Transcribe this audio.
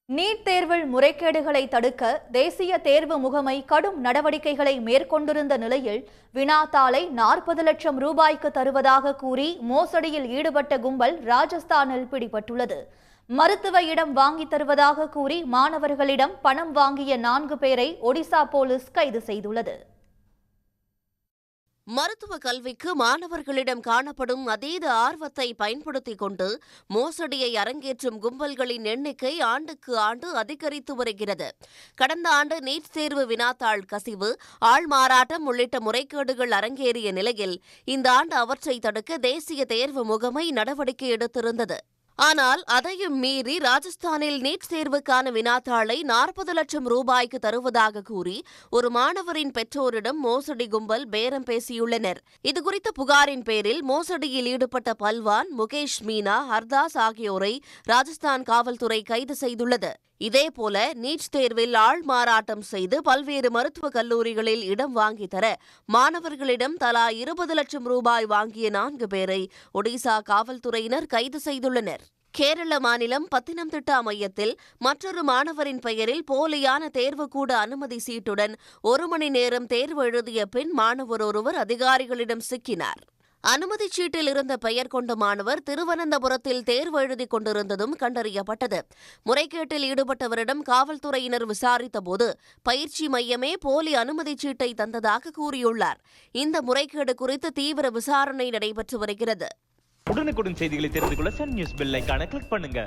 NEET தேர்வில் முறைகேடுகளை தடுக்க தேசிய தேர்வு முகமை கடும் நடவடிக்கைகளை மேற்கொண்டிருந்த நிலையில் வினாத்தாளை 40 லட்சம் ரூபாய்க்கு தருவதாக கூறி மோசடியில் ஈடுபட்ட கும்பல் ராஜஸ்தானில் பிடிபட்டுள்ளது. மருத்துவ இடம் வாங்கி தருவதாக கூறி மாணவர்களிடம் பணம் வாங்கிய 4 பேரை ஒடிசா போலீஸ் கைது செய்துள்ளது. மருத்துவ கல்விக்கு மாணவர்களிடம் காணப்படும் அதீத ஆர்வத்தை பயன்படுத்திக் கொண்டு மோசடியை அரங்கேற்றும் கும்பல்களின் எண்ணிக்கை ஆண்டுக்கு ஆண்டு அதிகரித்து வருகிறது. கடந்த ஆண்டு நீட் தேர்வு வினாத்தாள் கசிவு, ஆள்மாறாட்டம் உள்ளிட்ட முறைகேடுகள் அரங்கேறிய நிலையில் இந்த ஆண்டு அவற்றை தடுக்க தேசிய தேர்வு முகமை நடவடிக்கை எடுத்திருந்தது. ஆனால் அதையும் மீறி ராஜஸ்தானில் நீட் தேர்வுக்கான வினாத்தாளை 40 லட்சம் ரூபாய்க்கு தருவதாக கூறி ஒரு மாணவரின் பெற்றோரிடம் மோசடி கும்பல் பேரம் பேசியுள்ளனர். இதுகுறித்த புகாரின் பேரில் மோசடியில் ஈடுபட்ட பல்வான், முகேஷ் மீனா, ஹர்தாஸ் ஆகியோரை ராஜஸ்தான் காவல்துறை கைது செய்துள்ளது. இதேபோல நீட் தேர்வில் ஆள்மாறாட்டம் செய்து பல்வேறு மருத்துவக் கல்லூரிகளில் இடம் வாங்கி தர மாணவர்களிடம் தலா 20 லட்சம் ரூபாய் வாங்கிய 4 பேரை ஒடிசா காவல்துறையினர் கைது செய்துள்ளனர். கேரள மாநிலம் பத்தினம்திட்டா மையத்தில் மற்றொரு மாணவரின் பெயரில் போலியான தேர்வுக்கூட அனுமதி சீட்டுடன் 1 மணி நேரம் தேர்வு எழுதிய பின் மாணவர் ஒருவர் அதிகாரிகளிடம் சிக்கினார். அனுமதிச் சீட்டில் இருந்த பெயர் கொண்ட மாணவர் திருவனந்தபுரத்தில் தேர்வு எழுதிக் கொண்டிருந்ததும் கண்டறியப்பட்டது. முறைகேட்டில் ஈடுபட்டவரிடம் காவல்துறையினர் விசாரித்தபோது பயிற்சி மையமே போலி அனுமதிச் சீட்டை தந்ததாக கூறியுள்ளார். இந்த முறைகேடு குறித்து தீவிர விசாரணை நடைபெற்று வருகிறது. உடனுக்குடன் செய்திகளை தெரிந்து கொள்ள சன் நியூஸ் பெல் ஐகானை கிளிக் பண்ணுங்க.